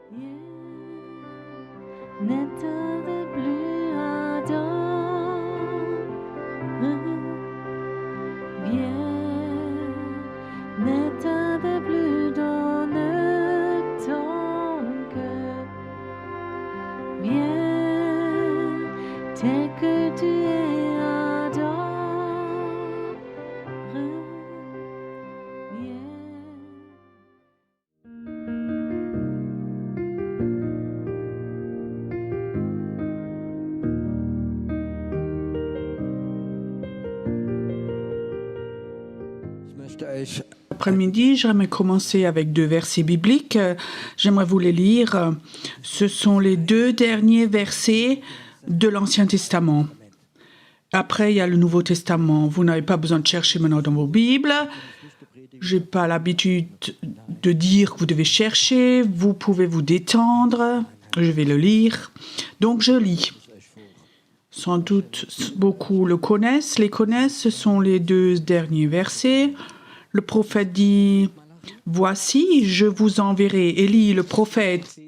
Ne tarde plus à viens, ne tarde plus donne ton cœur, viens, tel que tu es adore, viens. Après-midi, j'aimerais commencer avec 2 versets bibliques. J'aimerais vous les lire. Ce sont les 2 derniers versets de l'Ancien Testament. Après, il y a le Nouveau Testament. Vous n'avez pas besoin de chercher maintenant dans vos Bibles. Je n'ai pas l'habitude de dire que vous devez chercher. Vous pouvez vous détendre. Je vais le lire. Donc, je lis. Sans doute, beaucoup le connaissent. Les connaissent. Ce sont les 2 derniers versets. Le prophète dit, « Voici, je vous enverrai. » Élie, le prophète,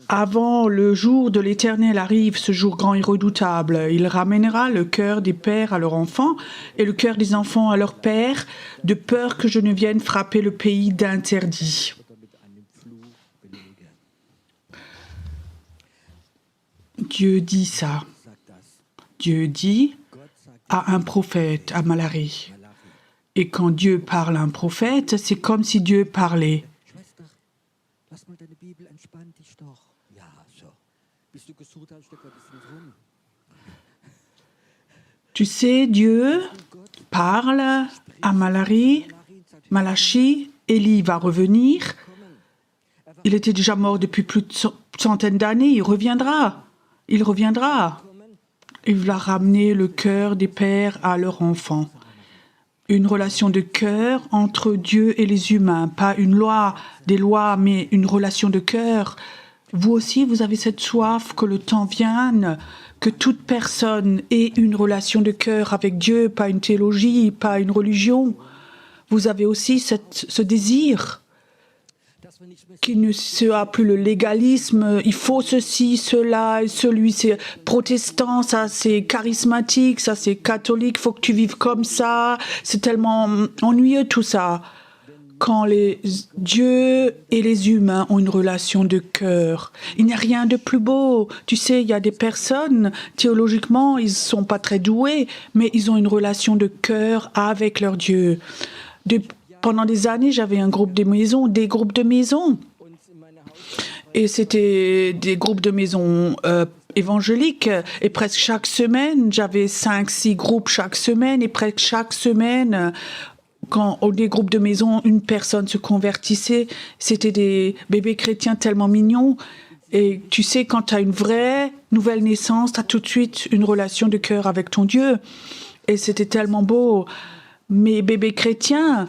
avant le jour de l'Éternel arrive, ce jour grand et redoutable. Il ramènera le cœur des pères à leurs enfants et le cœur des enfants à leurs pères, de peur que je ne vienne frapper le pays d'interdit. Dieu dit ça. Dieu dit à un prophète, à Malachie. Et quand Dieu parle à un prophète, c'est comme si Dieu parlait. Tu sais, Dieu parle à Malachie, Élie va revenir. Il était déjà mort depuis plus de centaines d'années, il reviendra. Il reviendra. Il va ramener le cœur des pères à leurs enfants. Une relation de cœur entre Dieu et les humains, pas une loi, des lois, mais une relation de cœur. Vous aussi, vous avez cette soif que le temps vienne, que toute personne ait une relation de cœur avec Dieu, pas une théologie, pas une religion. Vous avez aussi ce désir qu'il ne sera plus le légalisme, il faut ceci, cela, et celui, c'est protestant, ça c'est charismatique, ça c'est catholique, il faut que tu vives comme ça, c'est tellement ennuyeux tout ça. Quand Dieu et les humains ont une relation de cœur, il n'y a rien de plus beau. Tu sais, il y a des personnes, théologiquement, ils ne sont pas très doués, mais ils ont une relation de cœur avec leur Dieu. Pendant des années, j'avais des groupes de maisons. Et c'était des groupes de maisons évangéliques. Et presque chaque semaine, j'avais 5-6 groupes chaque semaine. Et presque chaque semaine, quand au des groupes de maison, une personne se convertissait, c'était des bébés chrétiens tellement mignons. Et tu sais, quand tu as une vraie nouvelle naissance, tu as tout de suite une relation de cœur avec ton Dieu. Et c'était tellement beau. Mes bébés chrétiens,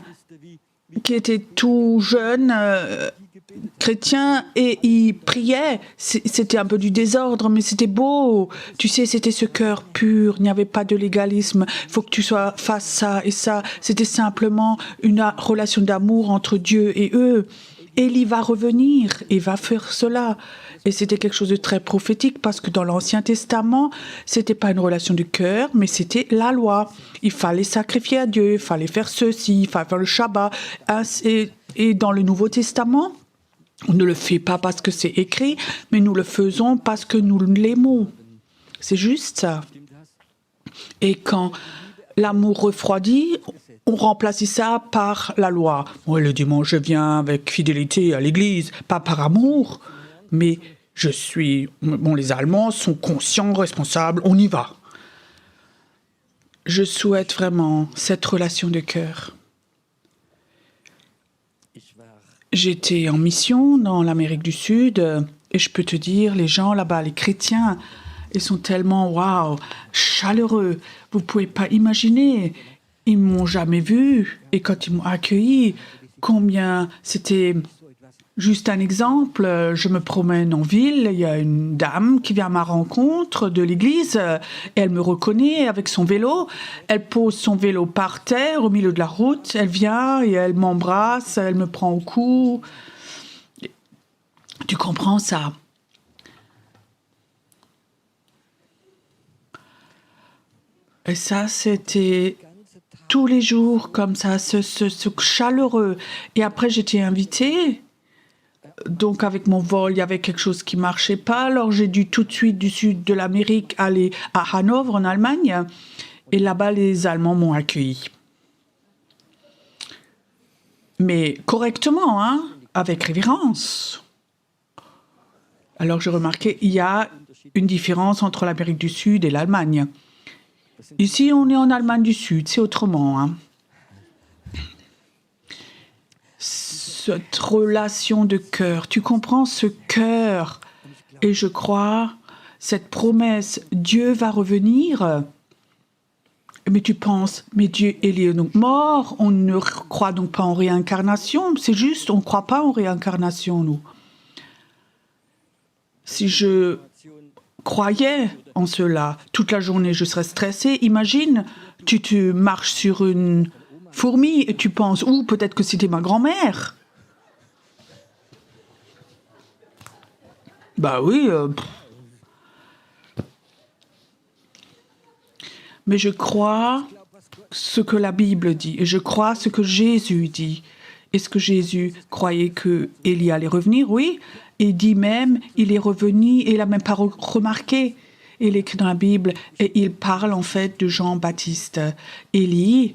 qui étaient tout jeunes, chrétiens, et ils priaient. C'était un peu du désordre, mais c'était beau. Tu sais, c'était ce cœur pur. Il n'y avait pas de légalisme. Il faut que tu fasses ça et ça. C'était simplement une relation d'amour entre Dieu et eux. Élie va revenir et va faire cela. Et c'était quelque chose de très prophétique parce que dans l'Ancien Testament, c'était pas une relation du cœur, mais c'était la loi. Il fallait sacrifier à Dieu, il fallait faire ceci, il fallait faire le Shabbat. Et dans le Nouveau Testament, on ne le fait pas parce que c'est écrit, mais nous le faisons parce que nous l'aimons. C'est juste ça. Et quand l'amour refroidit, on remplace ça par la loi. Moi, le dimanche, je viens avec fidélité à l'église, pas par amour, mais les Allemands sont conscients, responsables, on y va. Je souhaite vraiment cette relation de cœur. J'étais en mission dans l'Amérique du Sud et je peux te dire, les gens là-bas, les chrétiens, ils sont tellement, chaleureux. Vous ne pouvez pas imaginer. Ils ne m'ont jamais vu. Et quand ils m'ont accueilli, c'était juste un exemple. Je me promène en ville. Il y a une dame qui vient à ma rencontre de l'église. Et elle me reconnaît avec son vélo. Elle pose son vélo par terre au milieu de la route. Elle vient et elle m'embrasse. Elle me prend au cou. Tu comprends ça? Et ça, c'était tous les jours comme ça, ce chaleureux. Et après, j'étais invitée. Donc, avec mon vol, il y avait quelque chose qui marchait pas. Alors, j'ai dû tout de suite du sud de l'Amérique aller à Hanovre, en Allemagne. Et là-bas, les Allemands m'ont accueilli. Mais correctement, hein, avec révérence. Alors, j'ai remarqué, il y a une différence entre l'Amérique du Sud et l'Allemagne. Ici, on est en Allemagne du Sud, c'est autrement. Hein. Cette relation de cœur, tu comprends ce cœur? Et je crois, cette promesse, Dieu va revenir. Mais tu penses, mais Dieu, il est donc mort, on ne croit donc pas en réincarnation, c'est juste, on ne croit pas en réincarnation, nous. Si je croyais en cela, toute la journée je serais stressée. Imagine, tu marches sur une fourmi et tu penses, ou peut-être que c'était ma grand-mère. Bah oui. Mais je crois ce que la Bible dit, et je crois ce que Jésus dit. Est-ce que Jésus croyait que Élie allait revenir? Oui. Il dit même, il est revenu et il n'a même pas remarqué. Il écrit dans la Bible et il parle en fait de Jean-Baptiste. Élie,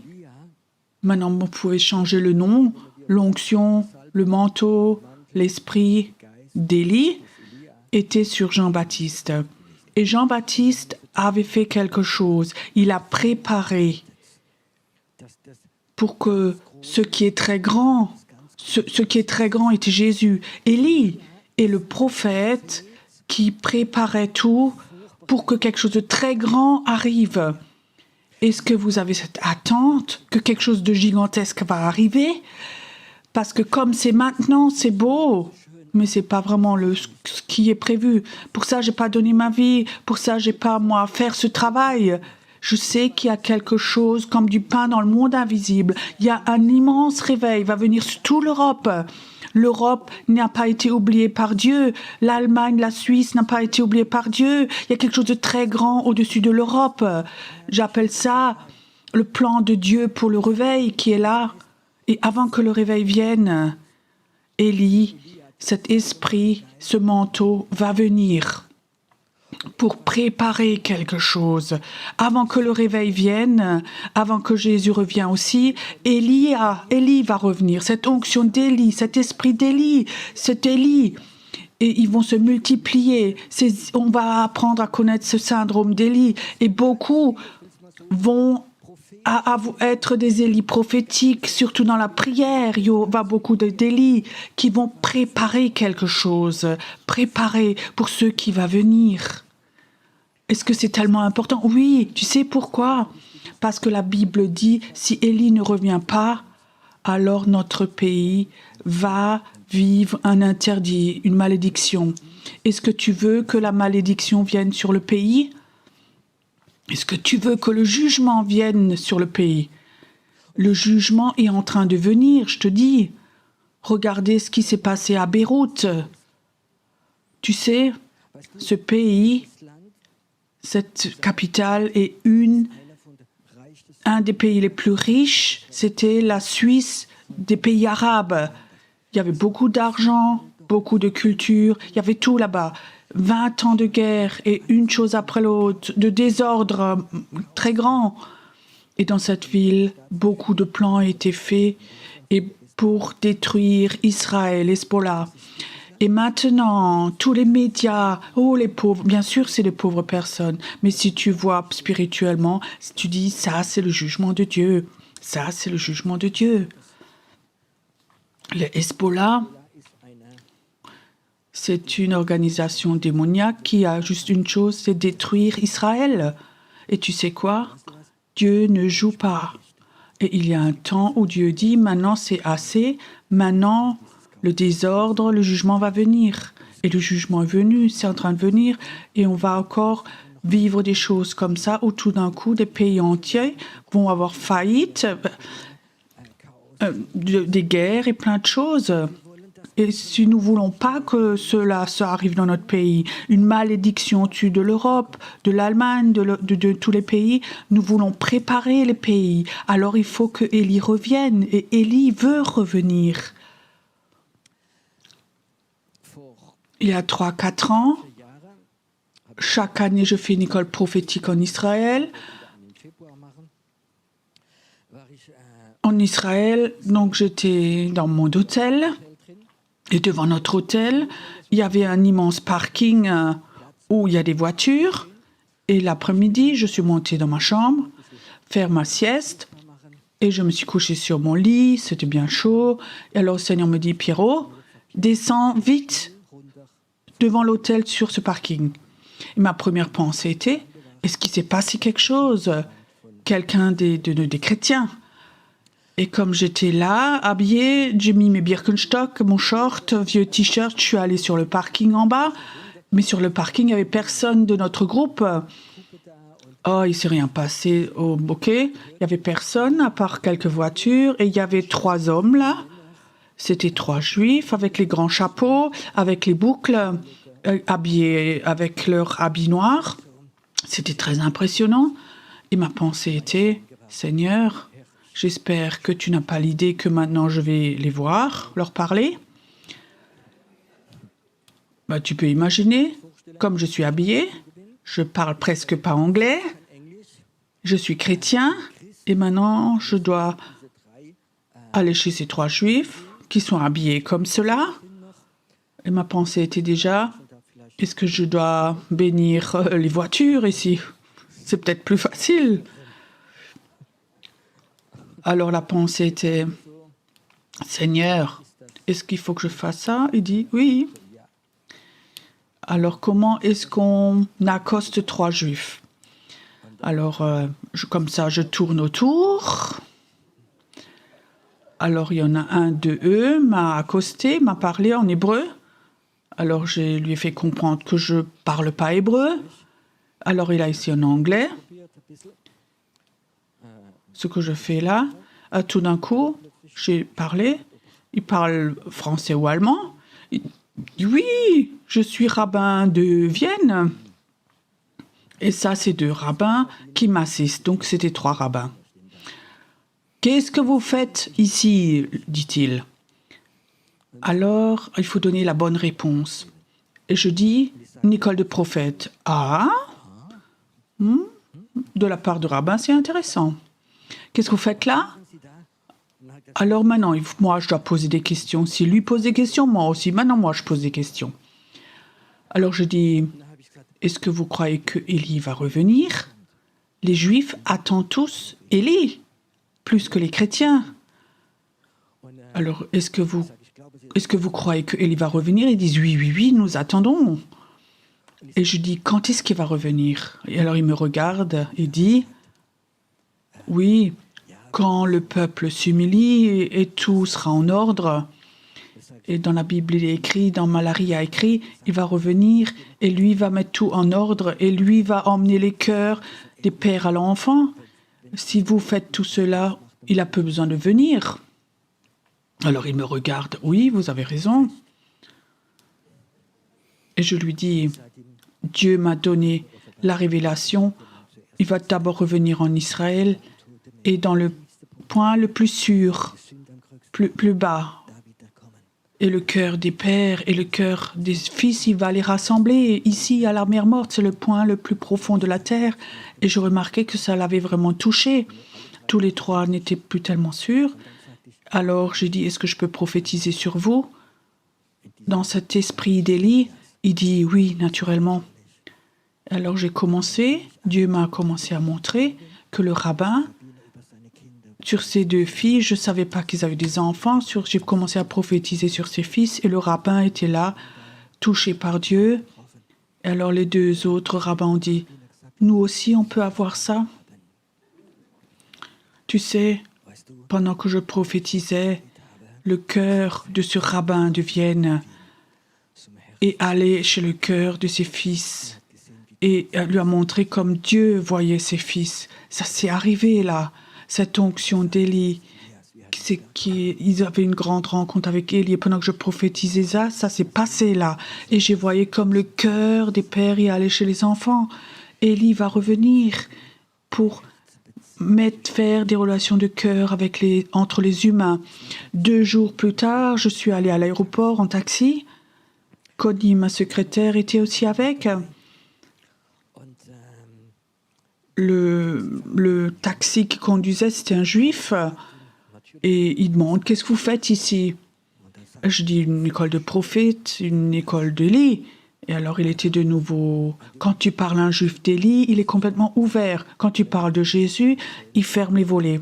maintenant vous pouvez changer le nom, l'onction, le manteau, l'esprit d'Élie était sur Jean-Baptiste. Et Jean-Baptiste avait fait quelque chose. Il a préparé pour que ce qui est très grand, ce qui est très grand était Jésus. Élie est le prophète qui préparait tout pour que quelque chose de très grand arrive. Est-ce que vous avez cette attente que quelque chose de gigantesque va arriver? Parce que comme c'est maintenant, c'est beau, mais c'est pas vraiment ce qui est prévu. Pour ça, j'ai pas donné ma vie. Pour ça, j'ai pas, moi, à faire ce travail. Je sais qu'il y a quelque chose comme du pain dans le monde invisible. Il y a un immense réveil, il va venir sur toute l'Europe. L'Europe n'a pas été oubliée par Dieu. L'Allemagne, la Suisse n'a pas été oubliée par Dieu. Il y a quelque chose de très grand au-dessus de l'Europe. J'appelle ça le plan de Dieu pour le réveil qui est là. Et avant que le réveil vienne, Élie, cet esprit, ce manteau va venir pour préparer quelque chose. Avant que le réveil vienne, avant que Jésus revienne aussi, Élie va revenir. Cette onction d'Élie, cet esprit d'Élie, cet Élie, et ils vont se multiplier. On va apprendre à connaître ce syndrome d'Élie. Et beaucoup vont être des Élis prophétiques, surtout dans la prière. Il y aura beaucoup d'Élis qui vont préparer quelque chose, préparer pour ceux qui vont venir. Est-ce que c'est tellement important? Oui, tu sais pourquoi? Parce que la Bible dit, si Élie ne revient pas, alors notre pays va vivre un interdit, une malédiction. Est-ce que tu veux que la malédiction vienne sur le pays? Est-ce que tu veux que le jugement vienne sur le pays? Le jugement est en train de venir, je te dis. Regardez ce qui s'est passé à Beyrouth. Tu sais, ce pays, cette capitale est un des pays les plus riches. C'était la Suisse des pays arabes. Il y avait beaucoup d'argent, beaucoup de culture, il y avait tout là-bas. 20 ans de guerre et une chose après l'autre, de désordre très grand. Et dans cette ville, beaucoup de plans étaient faits et pour détruire Israël, Hezbollah. Et maintenant, tous les médias, les pauvres, bien sûr, c'est les pauvres personnes. Mais si tu vois spirituellement, si tu dis, ça, c'est le jugement de Dieu. Ça, c'est le jugement de Dieu. Le Hezbollah, c'est une organisation démoniaque qui a juste une chose, c'est détruire Israël. Et tu sais quoi? Dieu ne joue pas. Et il y a un temps où Dieu dit, maintenant c'est assez, maintenant le désordre, le jugement va venir. Et le jugement est venu, c'est en train de venir. Et on va encore vivre des choses comme ça, où tout d'un coup, des pays entiers vont avoir faillite, des guerres et plein de choses. Et si nous ne voulons pas que ça arrive dans notre pays, une malédiction tue de l'Europe, de l'Allemagne, de tous les pays, nous voulons préparer les pays. Alors il faut que Élie revienne. Et Élie veut revenir. Il y a 3-4 ans, chaque année, je fais une école prophétique en Israël. En Israël, donc j'étais dans mon hôtel. Et devant notre hôtel, il y avait un immense parking où il y a des voitures. Et l'après-midi, je suis montée dans ma chambre, faire ma sieste. Et je me suis couchée sur mon lit, c'était bien chaud. Et alors le Seigneur me dit, Pierrot, descends vite devant l'hôtel sur ce parking. Et ma première pensée était, est-ce qu'il s'est passé quelque chose? Quelqu'un des chrétiens? Et comme j'étais là, habillée, j'ai mis mes Birkenstock, mon short, vieux t-shirt, je suis allée sur le parking en bas. Mais sur le parking, il n'y avait personne de notre groupe. Oh, il ne s'est rien passé. Oh, OK. Il n'y avait personne à part quelques voitures. Et il y avait 3 hommes là. C'était 3 juifs avec les grands chapeaux, avec les boucles, habillés avec leur habit noir. C'était très impressionnant. Et ma pensée était, Seigneur, j'espère que tu n'as pas l'idée que maintenant je vais les voir, leur parler. Bah, tu peux imaginer, comme je suis habillée, je parle presque pas anglais, je suis chrétien, et maintenant je dois aller chez ces 3 juifs qui sont habillés comme cela. Et ma pensée était déjà, est-ce que je dois bénir les voitures ici? C'est peut-être plus facile. Alors la pensée était, Seigneur, est-ce qu'il faut que je fasse ça? Il dit, oui. Alors comment est-ce qu'on accoste 3 juifs? Alors comme ça, je tourne autour. Alors il y en a un de eux, m'a accosté, m'a parlé en hébreu. Alors je lui ai fait comprendre que je ne parle pas hébreu. Alors il a essayé en anglais. Ce que je fais là, tout d'un coup, j'ai parlé. Il parle français ou allemand. Il dit, oui, je suis rabbin de Vienne. Et ça, c'est 2 rabbins qui m'assistent. Donc, c'était 3 rabbins. Qu'est-ce que vous faites ici? Dit-il. Alors, il faut donner la bonne réponse. Et je dis, une école de prophète. Ah, de la part de rabbin, c'est intéressant. Qu'est-ce que vous faites là? Alors maintenant, moi, je dois poser des questions. Si lui pose des questions, moi aussi. Maintenant, moi, je pose des questions. Alors je dis, est-ce que vous croyez que Élie va revenir? Les Juifs attendent tous Élie, plus que les chrétiens. Alors, est-ce que vous croyez que Élie va revenir? Ils disent, oui, nous attendons. Et je dis, quand est-ce qu'il va revenir? Et alors il me regarde et dit, oui, quand le peuple s'humilie et tout sera en ordre. Et dans la Bible, il est écrit, dans Malachie, il y a écrit, il va revenir et lui va mettre tout en ordre et lui va emmener les cœurs des pères à l'enfant. Si vous faites tout cela, il a peu besoin de venir. Alors il me regarde, oui, vous avez raison. Et je lui dis, Dieu m'a donné la révélation, il va d'abord revenir en Israël et dans le point le plus sûr, plus bas. Et le cœur des pères et le cœur des fils, il va les rassembler. Ici, à la mer Morte, c'est le point le plus profond de la terre. Et je remarquais que ça l'avait vraiment touché. Tous les 3 n'étaient plus tellement sûrs. Alors j'ai dit, est-ce que je peux prophétiser sur vous? Dans cet esprit d'Élie, il dit, oui, naturellement. Alors j'ai commencé, Dieu m'a commencé à montrer que le rabbin, sur ces 2 filles, je ne savais pas qu'ils avaient des enfants. J'ai commencé à prophétiser sur ces fils et le rabbin était là, touché par Dieu. Et alors les 2 autres rabbins ont dit, nous aussi on peut avoir ça. Tu sais, pendant que je prophétisais, le cœur de ce rabbin de Vienne est allé chez le cœur de ses fils et lui a montré comme Dieu voyait ses fils. Ça s'est arrivé là. Cette onction d'Élie. ils avaient une grande rencontre avec Élie. Et pendant que je prophétisais ça s'est passé là. Et j'ai voyé comme le cœur des pères y allait chez les enfants. Élie va revenir pour faire des relations de cœur entre les humains. 2 jours plus tard, je suis allée à l'aéroport en taxi. Connie, ma secrétaire, était aussi avec. Le taxi qui conduisait, c'était un juif. Et il demande, qu'est-ce que vous faites ici? Je dis, une école de prophète, une école d'Élie. Et alors, il était de nouveau... Quand tu parles à un juif d'Élie, il est complètement ouvert. Quand tu parles de Jésus, il ferme les volets.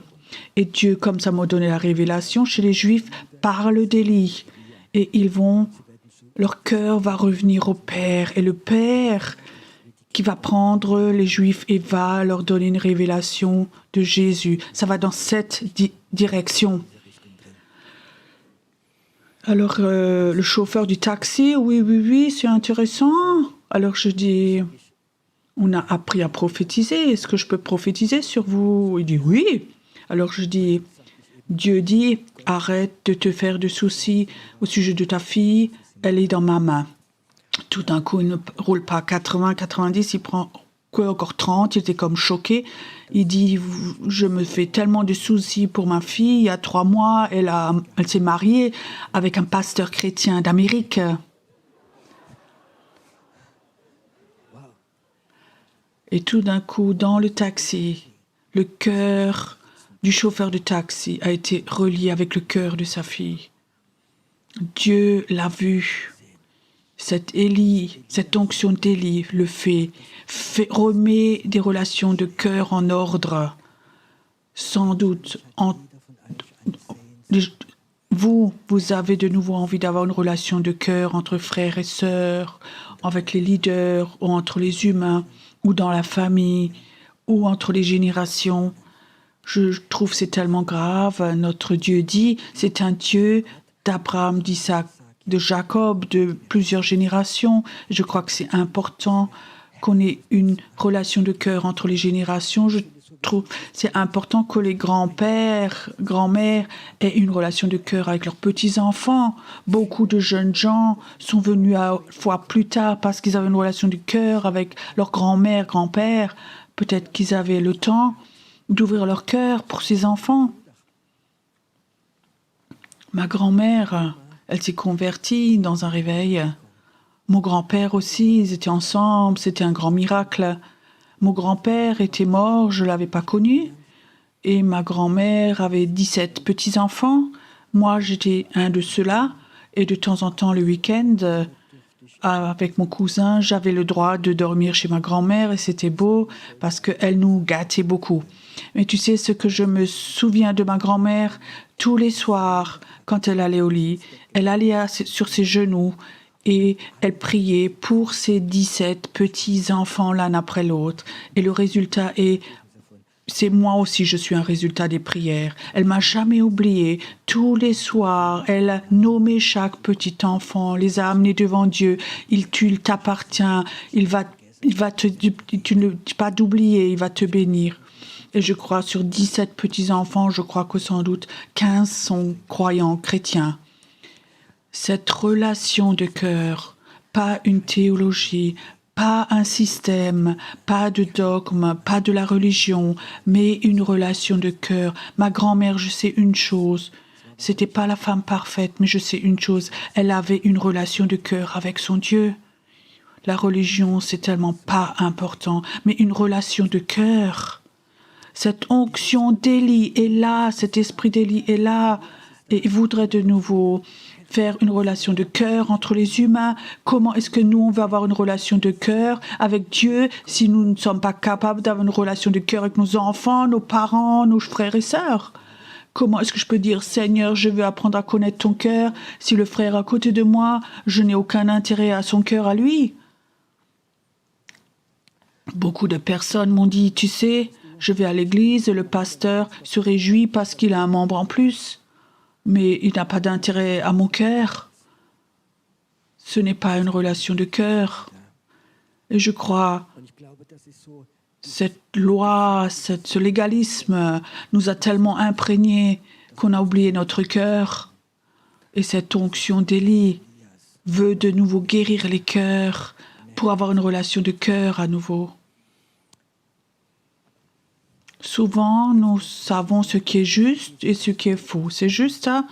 Et Dieu, comme ça m'a donné la révélation, chez les juifs, parle d'Élie. Et leur cœur va revenir au Père. Et le Père qui va prendre les Juifs et va leur donner une révélation de Jésus. Ça va dans cette direction. Alors, le chauffeur du taxi, oui, c'est intéressant. Alors, je dis, on a appris à prophétiser. Est-ce que je peux prophétiser sur vous? Il dit, oui. Alors, je dis, Dieu dit, arrête de te faire de soucis au sujet de ta fille. Elle est dans ma main. Tout d'un coup, il ne roule pas 80, 90, il prend encore 30, il était comme choqué. Il dit, je me fais tellement de soucis pour ma fille. Il y a 3 mois, elle s'est mariée avec un pasteur chrétien d'Amérique. Et tout d'un coup, dans le taxi, le cœur du chauffeur de taxi a été relié avec le cœur de sa fille. Dieu l'a vu. Cette onction d'Élie le remet des relations de cœur en ordre. Sans doute, vous avez de nouveau envie d'avoir une relation de cœur entre frères et sœurs, avec les leaders, ou entre les humains, ou dans la famille, ou entre les générations. Je trouve que c'est tellement grave. Notre Dieu dit, c'est un Dieu d'Abraham, d'Isaac, de Jacob, de plusieurs générations. Je crois que c'est important qu'on ait une relation de cœur entre les générations. Je trouve que c'est important que les grands-pères, grands-mères aient une relation de cœur avec leurs petits-enfants. Beaucoup de jeunes gens sont venus à fois plus tard parce qu'ils avaient une relation de cœur avec leur grand-mère, grand-père. Peut-être qu'ils avaient le temps d'ouvrir leur cœur pour ces enfants. Ma grand-mère, elle s'est convertie dans un réveil. Mon grand-père aussi, ils étaient ensemble, c'était un grand miracle. Mon grand-père était mort, je ne l'avais pas connu. Et ma grand-mère avait 17 petits-enfants. Moi, j'étais un de ceux-là. Et de temps en temps, le week-end, avec mon cousin, j'avais le droit de dormir chez ma grand-mère. Et c'était beau parce qu'elle nous gâtait beaucoup. Mais tu sais ce que je me souviens de ma grand-mère? Tous les soirs, quand elle allait au lit, elle allait sur ses genoux et elle priait pour ses 17 petits-enfants l'un après l'autre. Et le résultat c'est moi aussi, je suis un résultat des prières. Elle m'a jamais oublié. Tous les soirs, elle a nommé chaque petit enfant, les a amenés devant Dieu. Il t'appartient. Tu ne pas d'oublier, il va te bénir. Et je crois sur 17 petits-enfants, je crois que sans doute 15 sont croyants, chrétiens. Cette relation de cœur, pas une théologie, pas un système, pas de dogme, pas de la religion, mais une relation de cœur. Ma grand-mère, je sais une chose, c'était pas la femme parfaite, mais je sais une chose, elle avait une relation de cœur avec son Dieu. La religion, c'est tellement pas important, mais une relation de cœur. Cette onction d'Élie est là, cet esprit d'Élie est là, et il voudrait de nouveau faire une relation de cœur entre les humains. Comment est-ce que nous, on va avoir une relation de cœur avec Dieu si nous ne sommes pas capables d'avoir une relation de cœur avec nos enfants, nos parents, nos frères et sœurs? Comment est-ce que je peux dire, Seigneur, je veux apprendre à connaître ton cœur si le frère à côté de moi, je n'ai aucun intérêt à son cœur à lui? Beaucoup de personnes m'ont dit, tu sais, je vais à l'église et le pasteur se réjouit parce qu'il a un membre en plus. Mais il n'a pas d'intérêt à mon cœur. Ce n'est pas une relation de cœur. Et je crois, cette loi, ce légalisme nous a tellement imprégnés qu'on a oublié notre cœur. Et cette onction d'Élie veut de nouveau guérir les cœurs pour avoir une relation de cœur à nouveau. Souvent, nous savons ce qui est juste et ce qui est faux. C'est juste ça.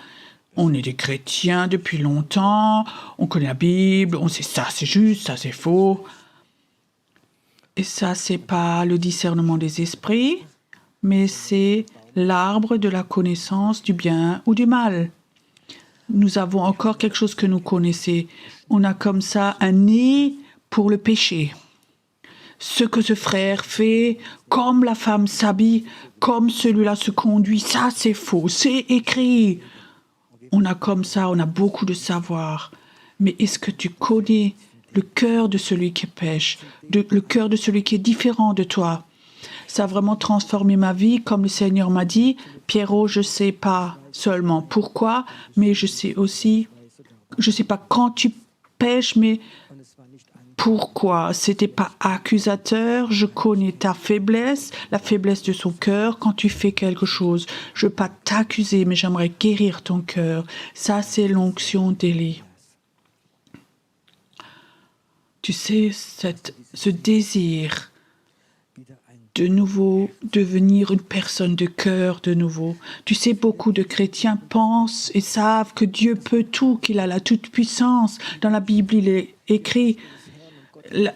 On est des chrétiens depuis longtemps, on connaît la Bible, on sait ça c'est juste, ça c'est faux. Et ça, c'est pas le discernement des esprits, mais c'est l'arbre de la connaissance du bien ou du mal. Nous avons encore quelque chose que nous connaissons. On a comme ça un nez pour le péché. Ce que ce frère fait, comme la femme s'habille, comme celui-là se conduit, ça c'est faux, c'est écrit. On a comme ça, on a beaucoup de savoir. Mais est-ce que tu connais le cœur de celui qui pêche, le cœur de celui qui est différent de toi? Ça a vraiment transformé ma vie, comme le Seigneur m'a dit. Pierrot, je ne sais pas seulement pourquoi, mais je sais aussi, je ne sais pas quand tu pêches, mais pourquoi. C'était pas accusateur, je connais ta faiblesse, la faiblesse de son cœur quand tu fais quelque chose. Je ne veux pas t'accuser, mais j'aimerais guérir ton cœur. Ça, c'est l'onction d'Élie. Tu sais, ce désir de nouveau devenir une personne de cœur de nouveau. Tu sais, beaucoup de chrétiens pensent et savent que Dieu peut tout, qu'il a la toute-puissance. Dans la Bible, il est écrit,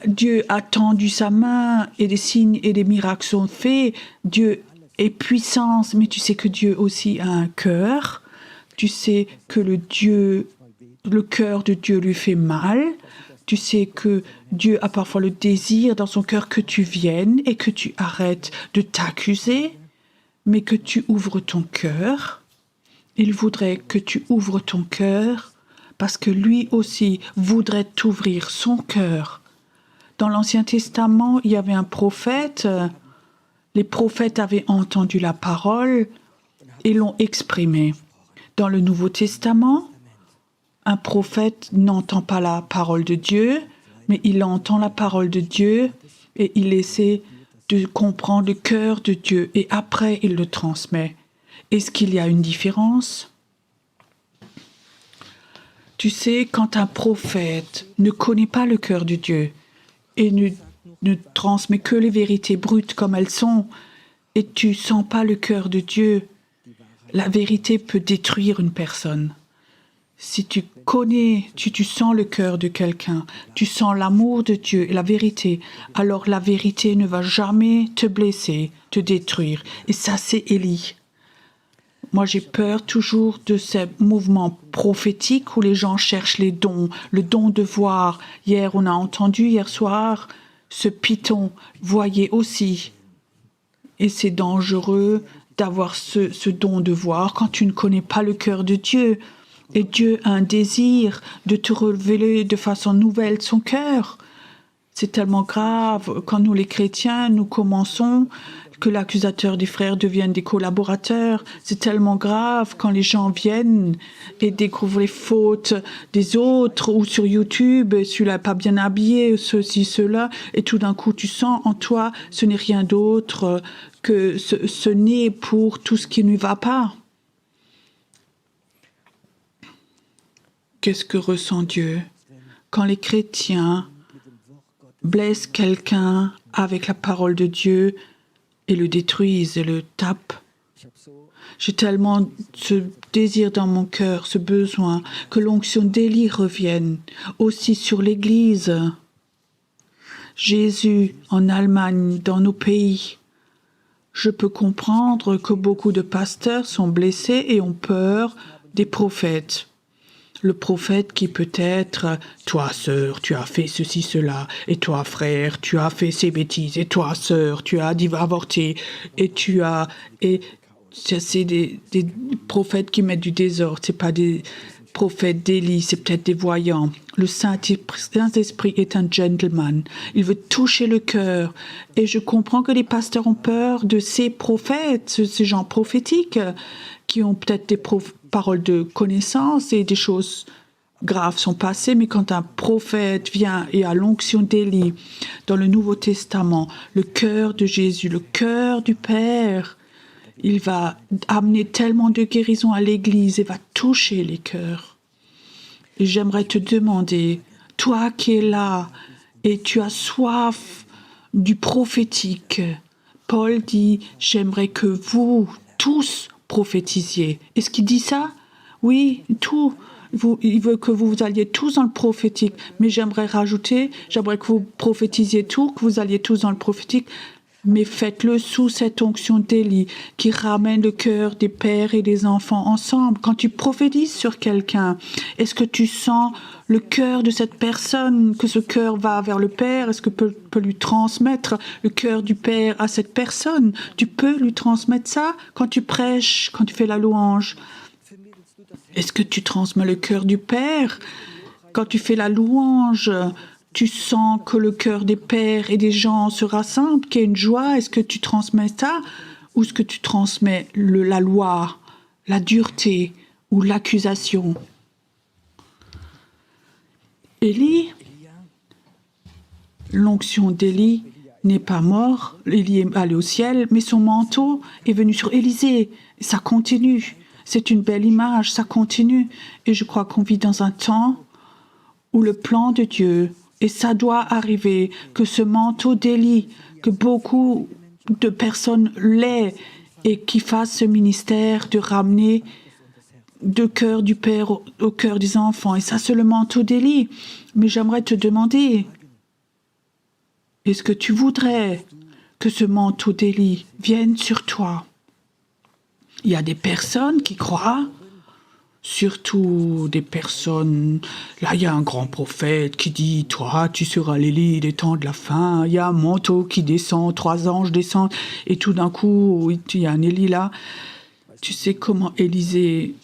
Dieu a tendu sa main et des signes et des miracles sont faits. Dieu est puissance, mais tu sais que Dieu aussi a un cœur. Tu sais que le cœur de Dieu lui fait mal. Tu sais que Dieu a parfois le désir dans son cœur que tu viennes et que tu arrêtes de t'accuser, mais que tu ouvres ton cœur. Il voudrait que tu ouvres ton cœur parce que lui aussi voudrait t'ouvrir son cœur. Dans l'Ancien Testament, il y avait un prophète. Les prophètes avaient entendu la parole et l'ont exprimée. Dans le Nouveau Testament, un prophète n'entend pas la parole de Dieu, mais il entend la parole de Dieu et il essaie de comprendre le cœur de Dieu et après il le transmet. Est-ce qu'il y a une différence? Tu sais, quand un prophète ne connaît pas le cœur de Dieu et ne transmet que les vérités brutes comme elles sont, et tu sens pas le cœur de Dieu, la vérité peut détruire une personne. Si tu connais, tu sens le cœur de quelqu'un, tu sens l'amour de Dieu et la vérité, alors la vérité ne va jamais te blesser, te détruire. Et ça, c'est Élie. Moi, j'ai peur toujours de ces mouvements prophétiques où les gens cherchent les dons, le don de voir. Hier soir, ce python voyait aussi. Et c'est dangereux d'avoir ce don de voir quand tu ne connais pas le cœur de Dieu. Et Dieu a un désir de te révéler de façon nouvelle son cœur. C'est tellement grave quand nous, les chrétiens, nous commençons que l'accusateur des frères devienne des collaborateurs. C'est tellement grave quand les gens viennent et découvrent les fautes des autres ou sur YouTube, celui-là n'est pas bien habillé, ceci, cela, et tout d'un coup tu sens en toi, ce n'est rien d'autre que ce nez pour tout ce qui ne va pas. Qu'est-ce que ressent Dieu quand les chrétiens blessent quelqu'un avec la parole de Dieu et le détruisent et le tapent? J'ai tellement ce désir dans mon cœur, ce besoin que l'onction d'Élie revienne aussi sur l'Église. Jésus en Allemagne, dans nos pays. Je peux comprendre que beaucoup de pasteurs sont blessés et ont peur des prophètes. Le prophète qui peut être « Toi, sœur, tu as fait ceci, cela. Et toi, frère, tu as fait ces bêtises. Et toi, sœur, tu as avorté. Et tu as... » Et c'est des prophètes qui mettent du désordre. Ce n'est pas des prophètes d'Élie, c'est peut-être des voyants. Le Saint-Esprit est un gentleman. Il veut toucher le cœur. Et je comprends que les pasteurs ont peur de ces prophètes, ces gens prophétiques, qui ont peut-être des paroles de connaissance et des choses graves sont passées, mais quand un prophète vient et a l'onction d'Élie dans le Nouveau Testament, le cœur de Jésus, le cœur du Père, Il va amener tellement de guérison à l'Église et va toucher les cœurs. Et j'aimerais te demander, toi qui es là et tu as soif du prophétique, Paul dit, j'aimerais que vous tous prophétisiez. Est-ce qu'il dit ça? Oui, tout. Il veut que vous alliez tous dans le prophétique. Mais j'aimerais rajouter, j'aimerais que vous prophétisiez tout, que vous alliez tous dans le prophétique. Mais faites-le sous cette onction d'Élie qui ramène le cœur des pères et des enfants ensemble. Quand tu prophétises sur quelqu'un, est-ce que tu sens le cœur de cette personne, que ce cœur va vers le Père? Est-ce que peut lui transmettre le cœur du Père à cette personne? Tu peux lui transmettre ça quand tu prêches, quand tu fais la louange. Est-ce que tu transmets le cœur du Père? Quand tu fais la louange, tu sens que le cœur des pères et des gens se rassemble, qu'il y a une joie. Est-ce que tu transmets ça? Ou est-ce que tu transmets la loi, la dureté ou l'accusation? Élie, l'onction d'Élie n'est pas mort. Élie est allé au ciel, mais son manteau est venu sur Élisée. Ça continue. C'est une belle image, ça continue. Et je crois qu'on vit dans un temps où le plan de Dieu, et ça doit arriver, que ce manteau d'Élie, que beaucoup de personnes l'aient et qui fassent ce ministère de ramener le cœur du Père au cœur des enfants. Et ça, c'est le manteau d'Élie. Mais j'aimerais te demander, est-ce que tu voudrais que ce manteau d'Élie vienne sur toi? Il y a des personnes qui croient, surtout des personnes... Là, il y a un grand prophète qui dit, toi, tu seras l'Élie des temps de la fin. Il y a un manteau qui descend, 3 anges descendent, et tout d'un coup, il y a un Élie là. Tu sais comment Élisée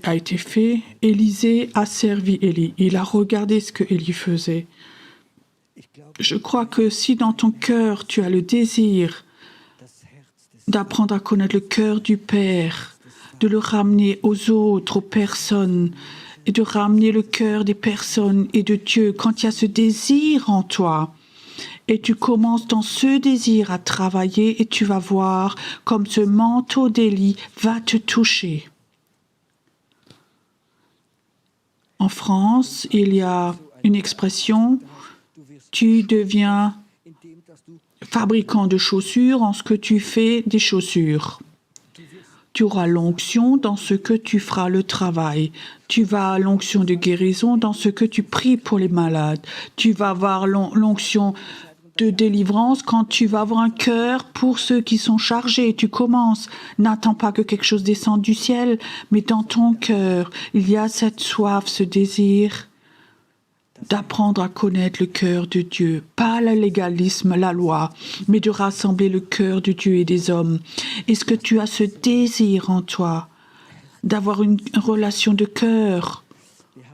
a été fait? Élisée a servi Élie. Il a regardé ce que Élie faisait. Je crois que si dans ton cœur, tu as le désir d'apprendre à connaître le cœur du Père, de le ramener aux autres, aux personnes, et de ramener le cœur des personnes et de Dieu, quand il y a ce désir en toi, et tu commences dans ce désir à travailler, et tu vas voir comme ce manteau d'Élie va te toucher. En France, il y a une expression, tu deviens fabricant de chaussures en ce que tu fais des chaussures. Tu auras l'onction dans ce que tu feras le travail. Tu vas avoir l'onction de guérison dans ce que tu pries pour les malades. Tu vas avoir l'onction de délivrance quand tu vas avoir un cœur pour ceux qui sont chargés. Tu commences. N'attends pas que quelque chose descende du ciel, mais dans ton cœur, il y a cette soif, ce désir d'apprendre à connaître le cœur de Dieu, pas le légalisme, la loi, mais de rassembler le cœur de Dieu et des hommes. Est-ce que tu as ce désir en toi d'avoir une relation de cœur?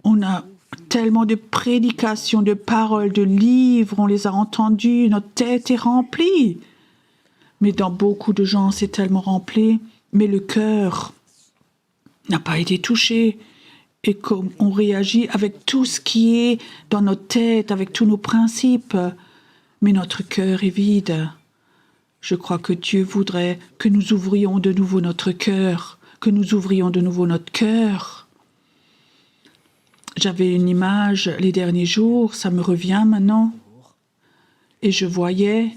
On a tellement de prédications, de paroles, de livres, on les a entendus, notre tête est remplie. Mais dans beaucoup de gens, c'est tellement rempli, mais le cœur n'a pas été touché. Et comme on réagit avec tout ce qui est dans notre tête, avec tous nos principes, mais notre cœur est vide. Je crois que Dieu voudrait que nous ouvrions de nouveau notre cœur, que nous ouvrions de nouveau notre cœur. J'avais une image les derniers jours, ça me revient maintenant, et je voyais,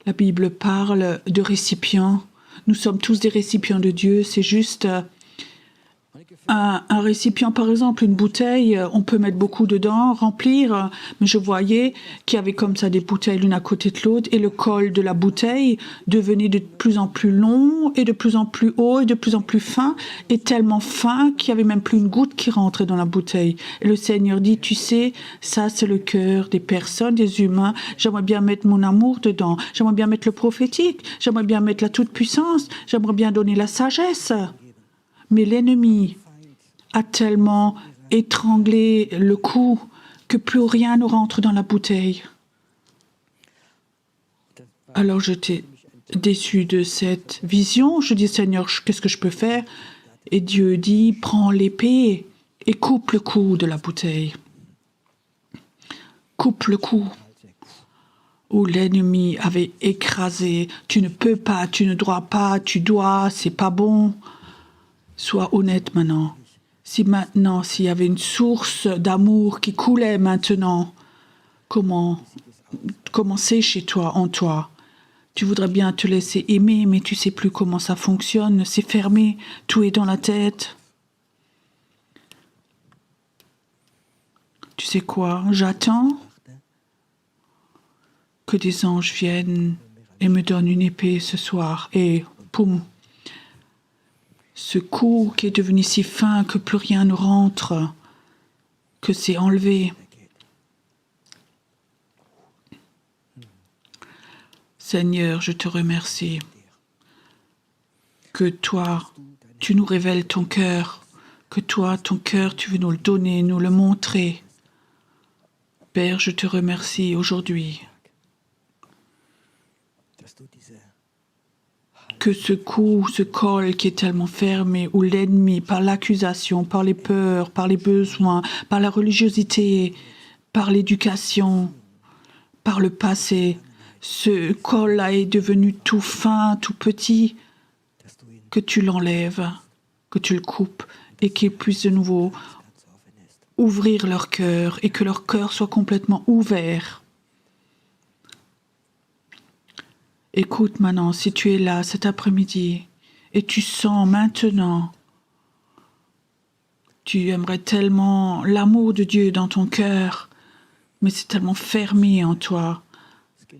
la Bible parle de récipients. Nous sommes tous des récipients de Dieu, c'est juste... Un récipient, par exemple, une bouteille, on peut mettre beaucoup dedans, remplir, mais je voyais qu'il y avait comme ça des bouteilles l'une à côté de l'autre et le col de la bouteille devenait de plus en plus long et de plus en plus haut et de plus en plus fin et tellement fin qu'il n'y avait même plus une goutte qui rentrait dans la bouteille. Et le Seigneur dit, tu sais, ça c'est le cœur des personnes, des humains, j'aimerais bien mettre mon amour dedans, j'aimerais bien mettre le prophétique, j'aimerais bien mettre la toute-puissance, j'aimerais bien donner la sagesse. Mais l'ennemi a tellement étranglé le cou que plus rien ne rentre dans la bouteille. Alors j'étais déçu de cette vision. Je dis, Seigneur, qu'est-ce que je peux faire? Et Dieu dit, prends l'épée et coupe le cou de la bouteille. Coupe le cou. où l'ennemi avait écrasé. Tu ne peux pas, tu ne dois pas, tu dois, c'est pas bon. Sois honnête maintenant. Si maintenant, s'il y avait une source d'amour qui coulait maintenant, comment c'est chez toi, en toi? Tu voudrais bien te laisser aimer, mais tu sais plus comment ça fonctionne. C'est fermé, tout est dans la tête. Tu sais quoi? J'attends que des anges viennent et me donnent une épée ce soir. Et poum! Ce coup qui est devenu si fin que plus rien ne rentre, que c'est enlevé. Seigneur, je te remercie que toi, tu nous révèles ton cœur, que toi, ton cœur, tu veux nous le donner, nous le montrer. Père, je te remercie aujourd'hui que ce cou, ce col qui est tellement fermé, où l'ennemi, par l'accusation, par les peurs, par les besoins, par la religiosité, par l'éducation, par le passé, ce col-là est devenu tout fin, tout petit, que tu l'enlèves, que tu le coupes et qu'ils puissent de nouveau ouvrir leur cœur et que leur cœur soit complètement ouvert. Écoute maintenant, si tu es là cet après-midi et tu sens maintenant, tu aimerais tellement l'amour de Dieu dans ton cœur, mais c'est tellement fermé en toi.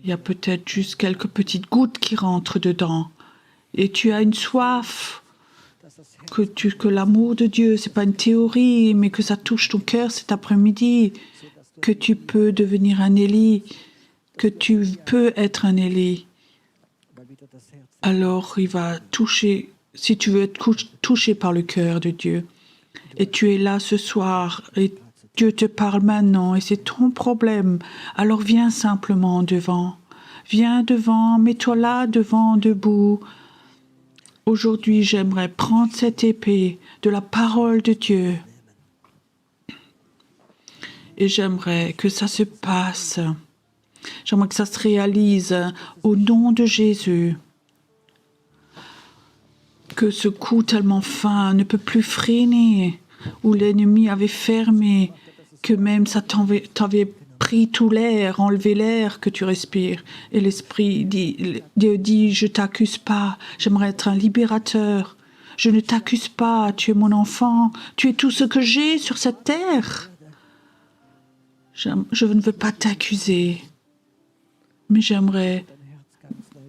Il y a peut-être juste quelques petites gouttes qui rentrent dedans. Et tu as une soif que l'amour de Dieu, c'est pas une théorie, mais que ça touche ton cœur cet après-midi, que tu peux devenir un Élie, que tu peux être un Élie. Alors il va toucher, si tu veux être touché par le cœur de Dieu, et tu es là ce soir, et Dieu te parle maintenant, et c'est ton problème, alors viens simplement devant. Viens devant, mets-toi là devant, debout. Aujourd'hui, j'aimerais prendre cette épée de la parole de Dieu. Et j'aimerais que ça se passe. J'aimerais que ça se réalise au nom de Jésus. Que ce coup tellement fin ne peut plus freiner, où l'ennemi avait fermé, que même ça t'avait pris tout l'air, enlevé l'air que tu respires. Et l'Esprit Dieu dit, je t'accuse pas, j'aimerais être un libérateur. Je ne t'accuse pas, tu es mon enfant, tu es tout ce que j'ai sur cette terre. Je ne veux pas t'accuser, mais j'aimerais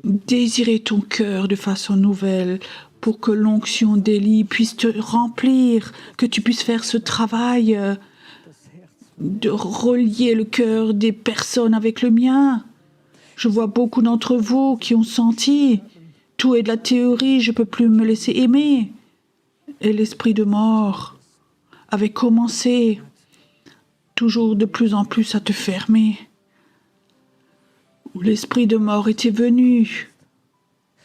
désirer ton cœur de façon nouvelle pour que l'onction d'Élie puisse te remplir, que tu puisses faire ce travail de relier le cœur des personnes avec le mien. Je vois beaucoup d'entre vous qui ont senti tout est de la théorie, je ne peux plus me laisser aimer. Et l'esprit de mort avait commencé toujours de plus en plus à te fermer. Où l'esprit de mort était venu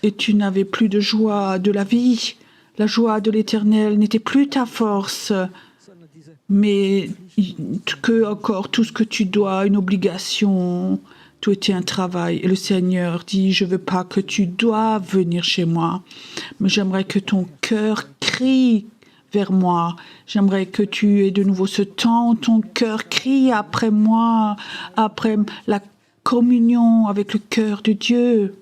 et tu n'avais plus de joie de la vie. La joie de l'Éternel n'était plus ta force, mais que encore tout ce que tu dois, une obligation, tout était un travail. Et le Seigneur dit, je ne veux pas que tu dois venir chez moi, mais j'aimerais que ton cœur crie vers moi. J'aimerais que tu aies de nouveau ce temps où ton cœur crie après moi, après la communion avec le cœur de Dieu.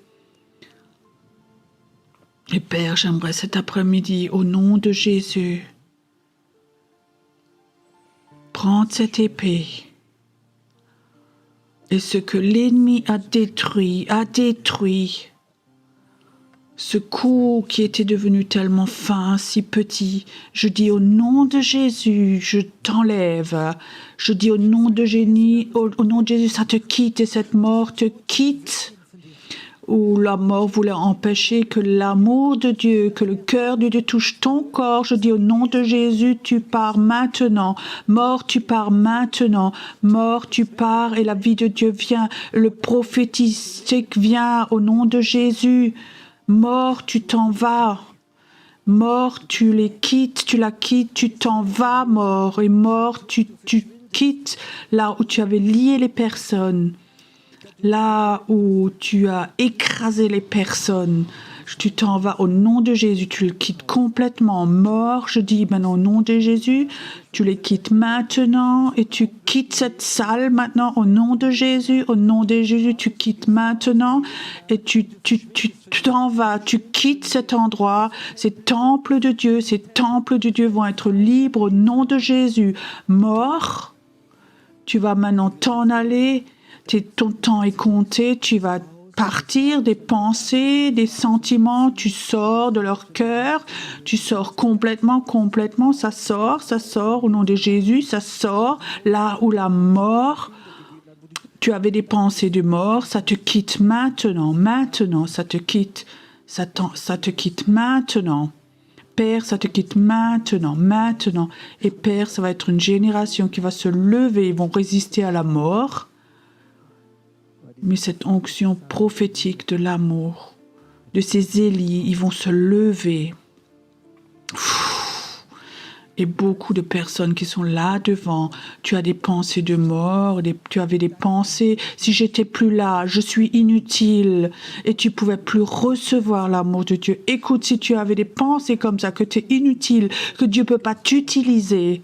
Et Père, j'aimerais cet après-midi, au nom de Jésus, prendre cette épée et ce que l'ennemi a détruit, ce cou qui était devenu tellement fin, si petit, je dis au nom de Jésus, je t'enlève. Je dis au nom de Jésus, ça te quitte et cette mort te quitte. Où la mort voulait empêcher que l'amour de Dieu, que le cœur de Dieu touche ton corps. Je dis au nom de Jésus, tu pars maintenant. Mort, tu pars maintenant. Mort, tu pars et la vie de Dieu vient. Le prophétique vient au nom de Jésus. Mort, tu t'en vas. Mort, tu les quittes, tu la quittes, tu t'en vas, mort. Et mort, tu quittes là où tu avais lié les personnes. Là où tu as écrasé les personnes, tu t'en vas au nom de Jésus, tu le quittes complètement mort. Je dis maintenant au nom de Jésus, tu les quittes maintenant et tu quittes cette salle maintenant au nom de Jésus. Au nom de Jésus, tu quittes maintenant et tu t'en vas, tu quittes cet endroit. Ces temples de Dieu vont être libres au nom de Jésus. Mort, tu vas maintenant t'en aller. Ton temps est compté, tu vas partir des pensées, des sentiments, tu sors de leur cœur, tu sors complètement, ça sort au nom de Jésus, ça sort là où la mort, tu avais des pensées de mort, ça te quitte maintenant, ça te quitte maintenant. Père, ça te quitte maintenant. Et Père, ça va être une génération qui va se lever, ils vont résister à la mort. Mais cette onction prophétique de l'amour, de ces Élis, ils vont se lever. Et beaucoup de personnes qui sont là devant, tu as des pensées de mort, tu avais des pensées, si j'étais plus là, je suis inutile, et tu pouvais plus recevoir l'amour de Dieu. Écoute, si tu avais des pensées comme ça, que tu es inutile, que Dieu peut pas t'utiliser,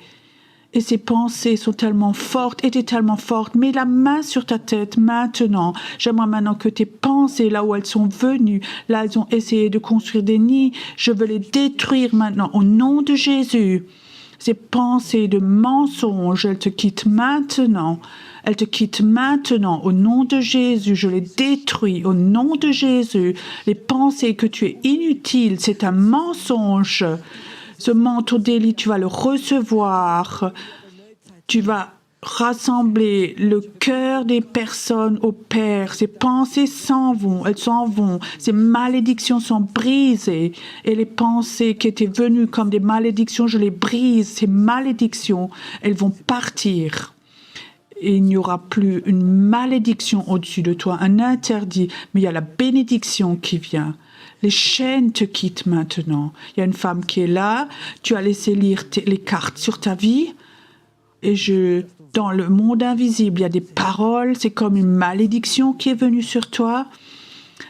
et ces pensées sont tellement fortes, étaient tellement fortes. Mets la main sur ta tête maintenant. J'aimerais maintenant que tes pensées, là où elles sont venues, là elles ont essayé de construire des nids, je veux les détruire maintenant au nom de Jésus. Ces pensées de mensonges, elles te quittent maintenant. Elles te quittent maintenant au nom de Jésus. Je les détruis au nom de Jésus. Les pensées que tu es inutile, c'est un mensonge. Ce manteau d'Élie, tu vas le recevoir. Tu vas rassembler le cœur des personnes au Père. Ces pensées s'en vont, elles s'en vont. Ces malédictions sont brisées. Et les pensées qui étaient venues comme des malédictions, je les brise. Ces malédictions, elles vont partir. Et il n'y aura plus une malédiction au-dessus de toi, un interdit, mais il y a la bénédiction qui vient. Les chaînes te quittent maintenant. Il y a une femme qui est là, tu as laissé lire les cartes sur ta vie, et dans le monde invisible, il y a des paroles, c'est comme une malédiction qui est venue sur toi.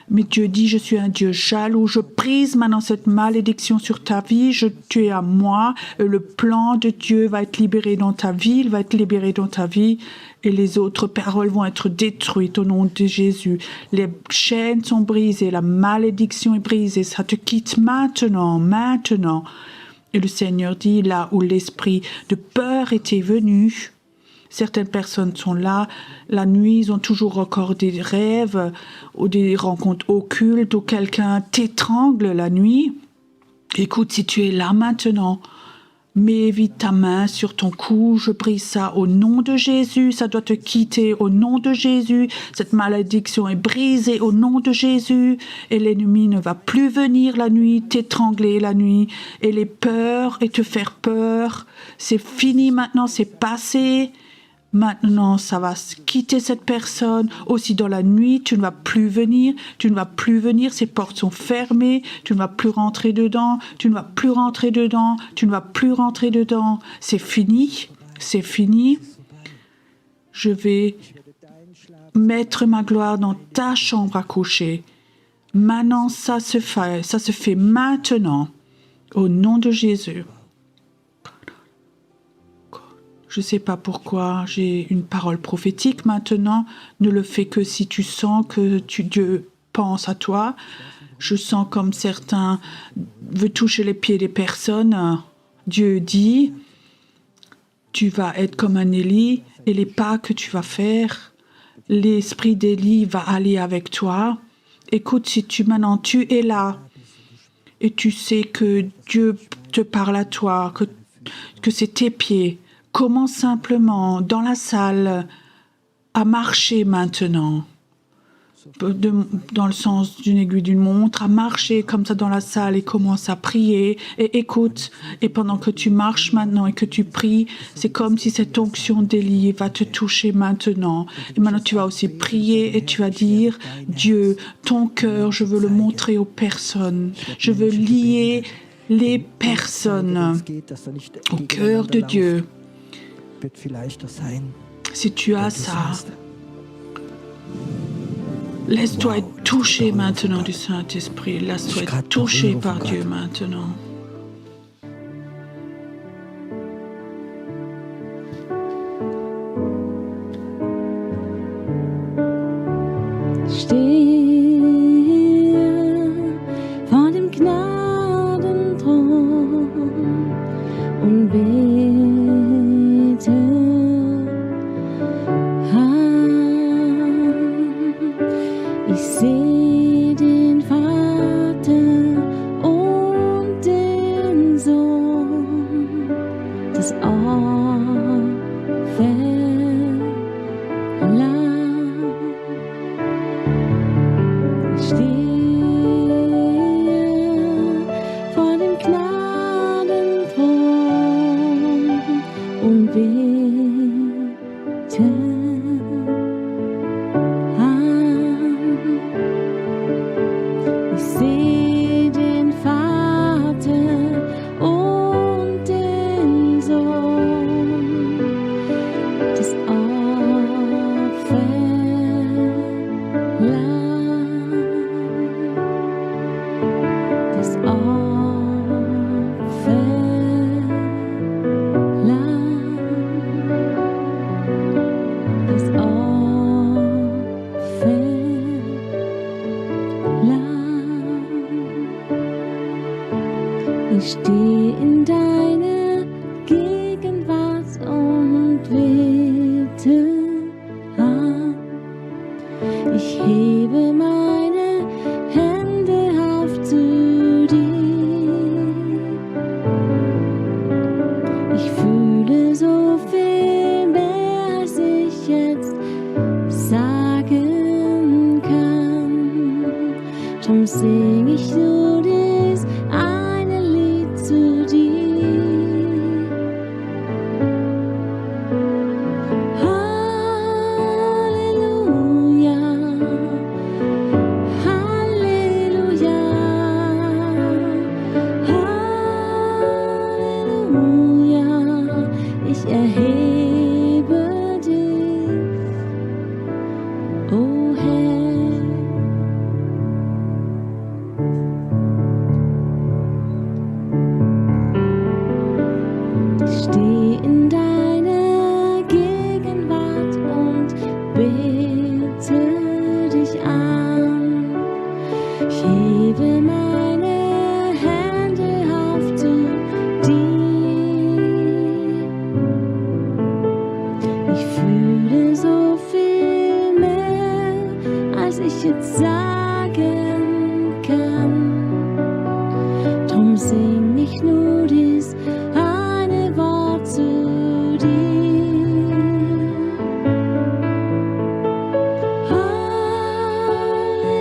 Mais Dieu dit, je suis un Dieu jaloux, je brise maintenant cette malédiction sur ta vie, tu es à moi, et le plan de Dieu va être libéré dans ta vie, il va être libéré dans ta vie, et les autres paroles vont être détruites au nom de Jésus. Les chaînes sont brisées, la malédiction est brisée, ça te quitte maintenant. Et le Seigneur dit, là où l'esprit de peur était venu, certaines personnes sont là, la nuit, ils ont toujours encore des rêves ou des rencontres occultes où quelqu'un t'étrangle la nuit. Écoute, si tu es là maintenant, mets vite ta main sur ton cou, je brise ça au nom de Jésus, ça doit te quitter au nom de Jésus, cette malédiction est brisée au nom de Jésus, et l'ennemi ne va plus venir la nuit, t'étrangler la nuit, et les peurs et te faire peur, c'est fini maintenant, c'est passé. Maintenant, ça va quitter cette personne. Aussi dans la nuit, tu ne vas plus venir. Ces portes sont fermées. Tu ne vas plus rentrer dedans. C'est fini. Je vais mettre ma gloire dans ta chambre à coucher. Maintenant, ça se fait maintenant. Au nom de Jésus. Je ne sais pas pourquoi j'ai une parole prophétique maintenant. Ne le fais que si tu sens que Dieu pense à toi. Je sens comme certains veulent toucher les pieds des personnes. Dieu dit, tu vas être comme un Élie et les pas que tu vas faire, l'esprit d'Élie va aller avec toi. Écoute, si maintenant tu es là et tu sais que Dieu te parle à toi, que c'est tes pieds, commence simplement dans la salle à marcher maintenant, dans le sens d'une aiguille d'une montre, à marcher comme ça dans la salle et commence à prier et écoute. Et pendant que tu marches maintenant et que tu pries, c'est comme si cette onction d'Élie va te toucher maintenant. Et maintenant tu vas aussi prier et tu vas dire, Dieu, ton cœur, je veux le montrer aux personnes. Je veux lier les personnes au cœur de Dieu. Si tu as ça, Laisse-toi être touché maintenant du Saint-Esprit. Laisse-toi être touché par Dieu maintenant. Stehe vor dem Gnadenthron und bete an. Ich seh den Vater und den Sohn, das Opferlamm. Ich stehe vor dem Gnadenthron und bete an. Ich seh den Vater und den Sohn, das Opferlamm. Das Opferlamm. Das Opferlamm. Ich steh in deiner Gegenwart und bete an. Ich hebe meine Hände auf zu dir. Ich fühle so viel mehr, als ich jetzt sagen kann. Drum sing ich nur dies eine Lied zu dir. Halleluja, Halleluja, Halleluja. Ich erhebe dich, o Herr. Ich steh in deiner Gegenwart und bete dich an. Ich hebe meine Hände auf zu dir. Ich fühle so viel mehr, als ich jetzt sagen kann. Drum sing ich nur dies eine Wort zu dir.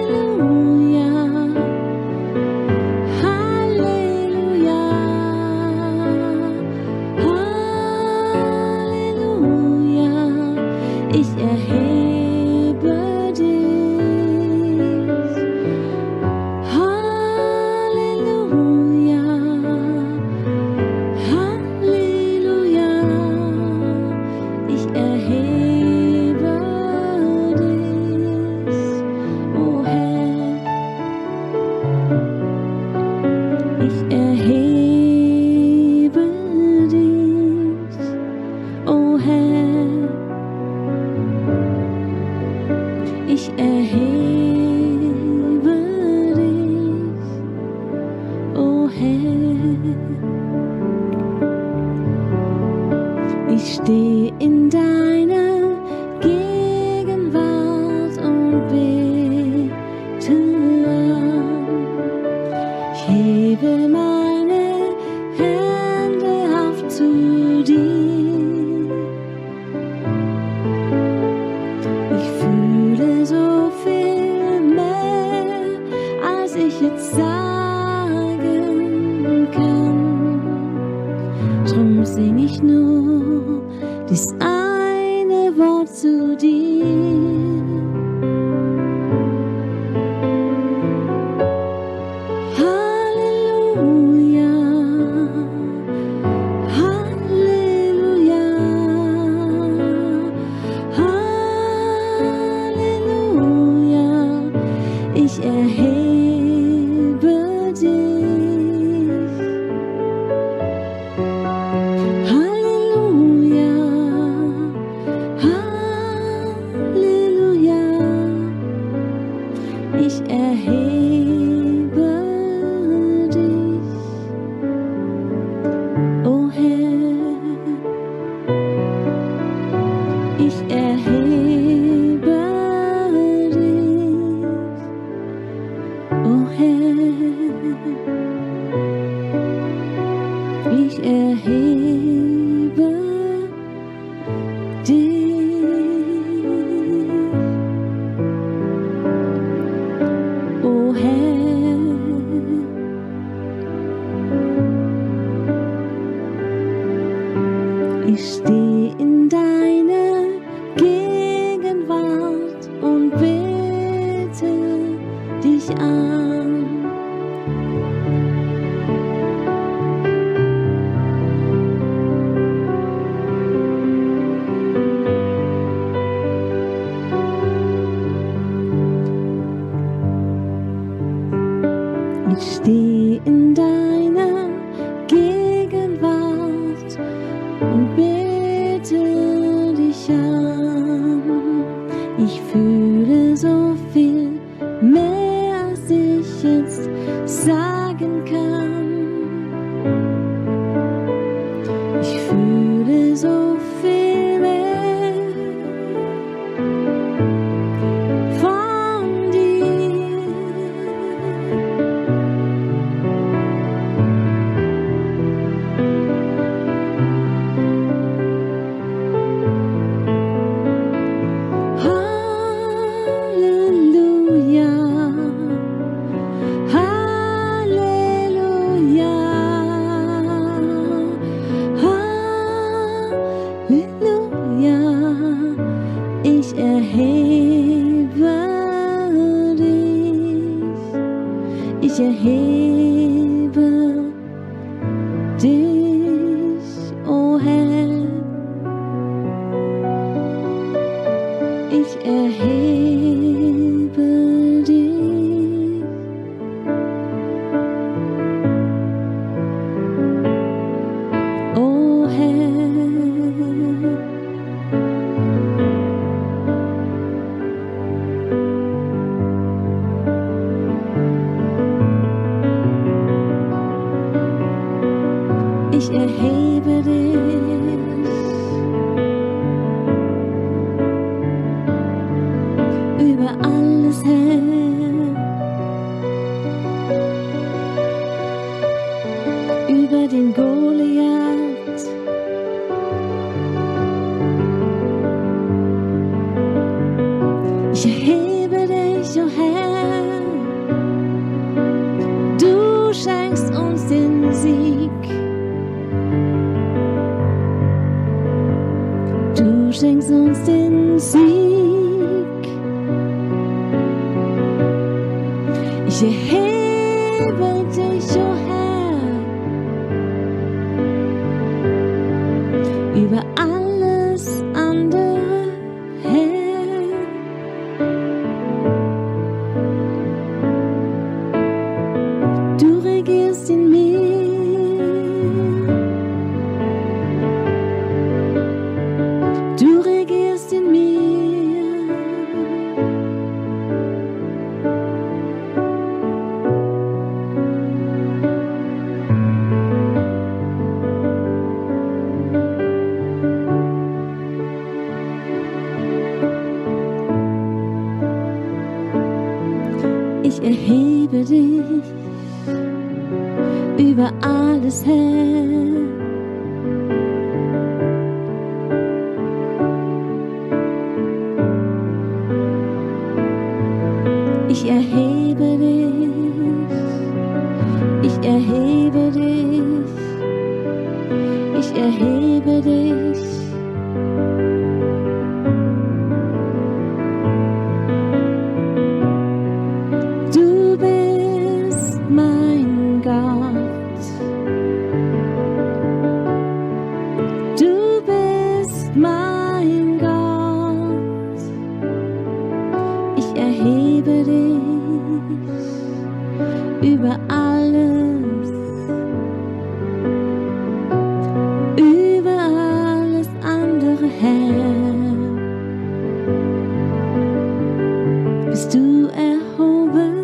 Halleluja, Halleluja, Halleluja. Ich erhebe dich. Halleluja, Halleluja. Ich erhebe dich, o Herr. Ich erhebe dich, o Herr. Ich erhebe dich, o Herr. Ich steh in deiner Gegenwart und bete an. Ich hebe meine Hände auf zu dir. Ich fühle so viel Ich erhebe dich, o Herr. Ich erhebe dich, o Herr. Ich stehe in deiner Gegenwart und bete dich an. Ich stehe in deiner Gegenwart und bete dich an. Ich fühle so viel mehr, als ich jetzt sagen kann. Ich fühle so viel mehr von dir. Halleluja, Halleluja, Halleluja. Ich erhebe dich, ich erhebe dich, o Herr. Ich erhebe dich, o Herr. Ich erhebe dich, über alles her. Über den Goliath, ich erhebe dich, o Herr. Du schenkst uns den Sieg. Du schenkst uns den Sieg. Ich erhebe dich, o Herr, über alles andere her. Du regierst in mir, du regierst in mir. Ich erhebe dich, über alles her. Ich erhebe dich, ich erhebe dich, ich erhebe dich. Du bist mein Gott, du bist mein Gott. Ich erhebe dich, über alles, über alles andere her. Bist du erhoben?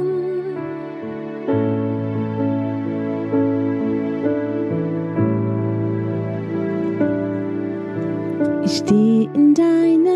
Ich stehe in deiner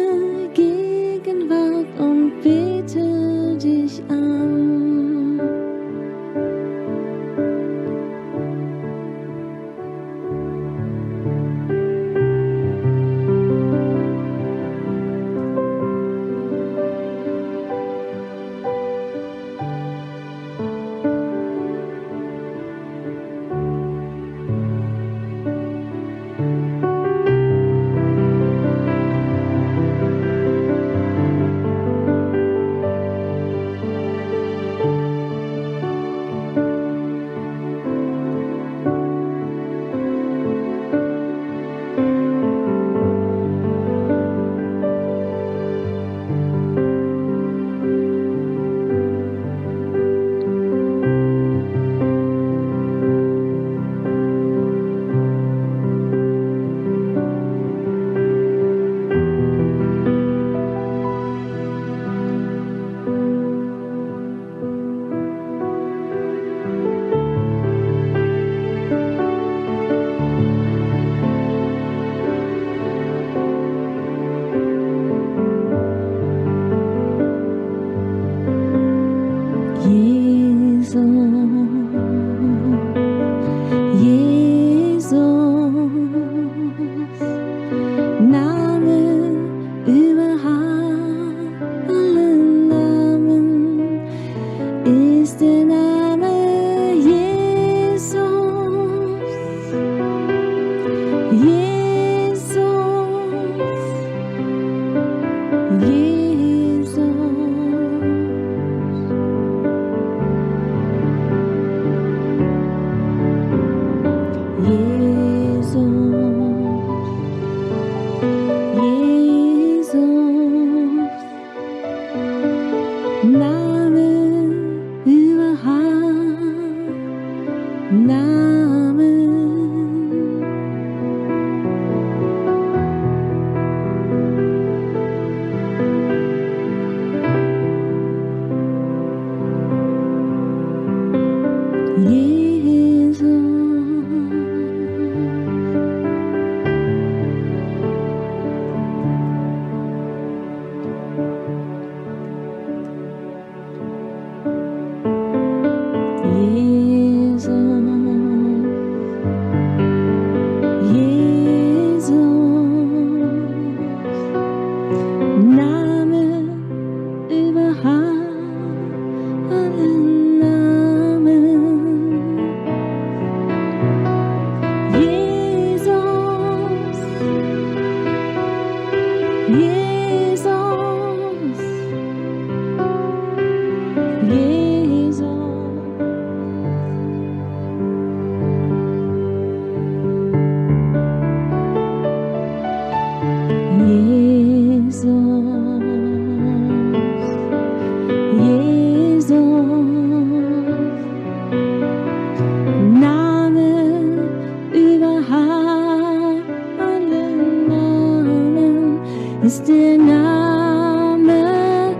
ist der Name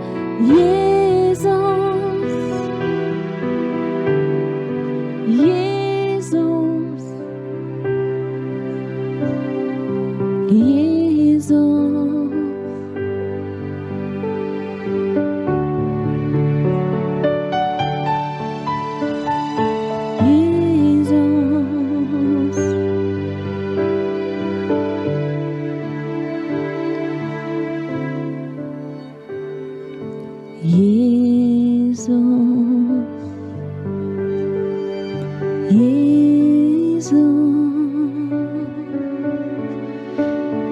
Jesus. Jesus. Jesus. Jesus, Jesus,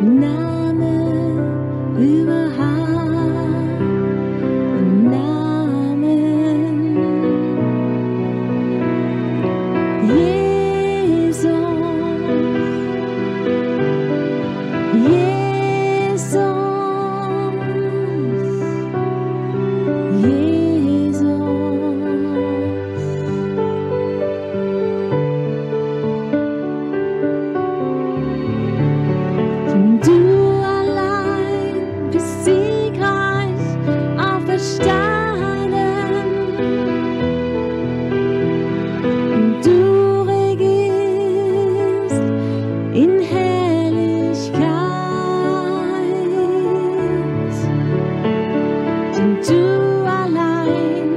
Name über allen Namen. Jesus, Jesus. Du allein bist siegreich auferstanden. Du regierst in Herrlichkeit. Denn du allein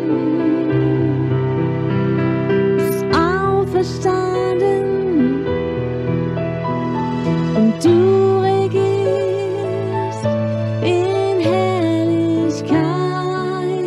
bist auferstanden. Und du regierst in Herrlichkeit.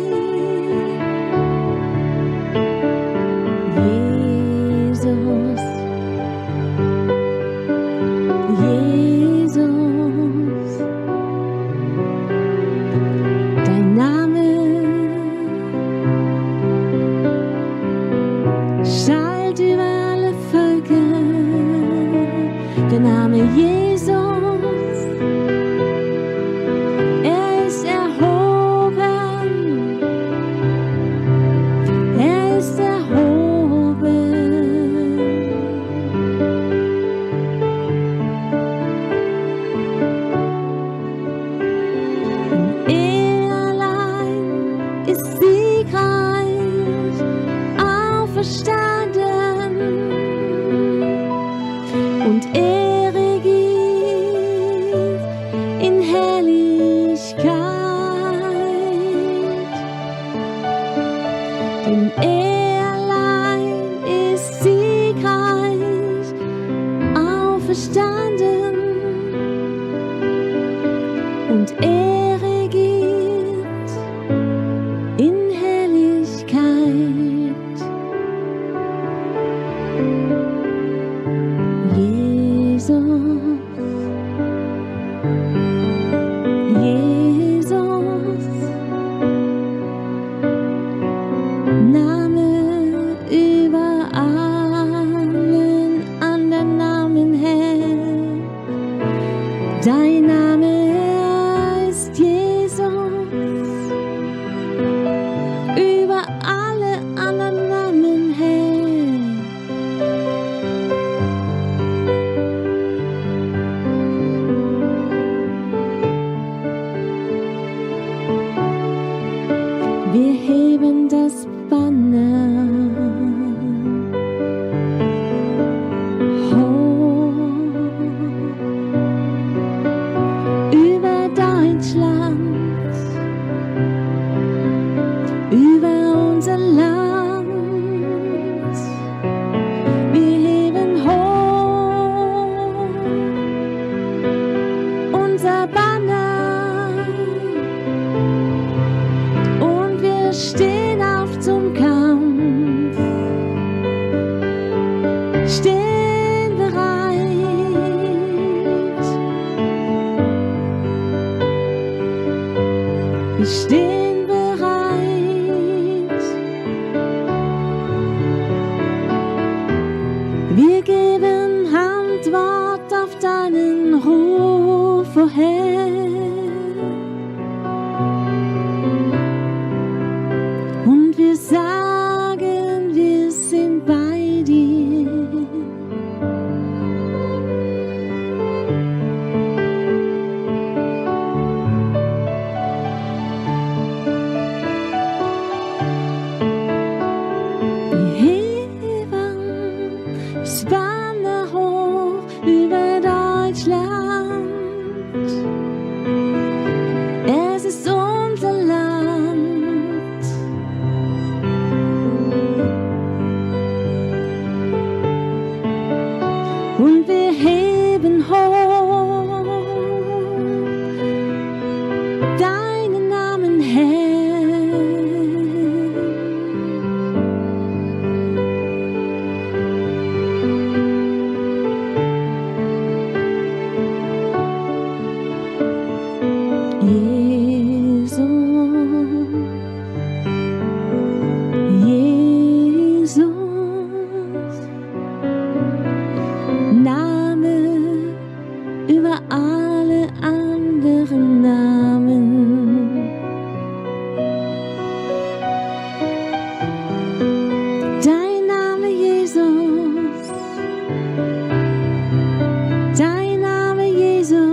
unser Land. Wir heben hoch unser Banner und wir stehen auf zum Kampf, stehen bereit. Wir stehen bereit. Wir geben Antwort auf deinen Ruf, o Herr. Und wir sagen, wir sind bei dir. Wir heben das Banner hoch über Deutschland. Es ist unser Land. Und wir heben hoch deinen Namen, Herr. Jesus, Jesus, Name über alle anderen Namen. Dein Name, Jesus, dein Name, Jesus.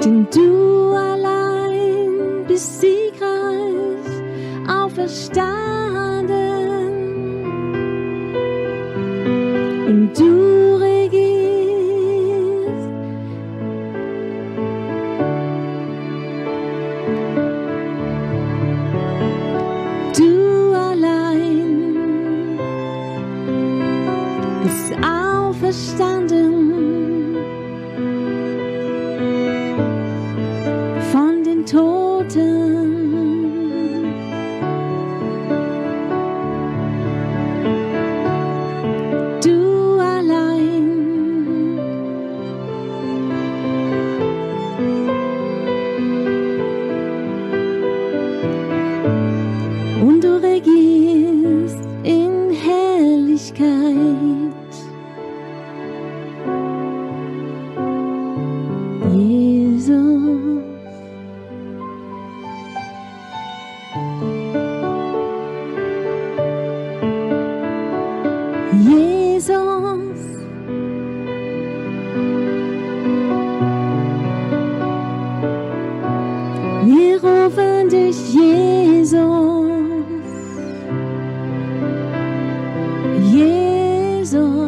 Denn du allein bist siegreich auferstanden und du regierst. Du allein bist auferstanden von den Toten. Du allein und du regierst in Herrlichkeit. Jesus, Jesus, wir rufen dich, Jesus, Jesus.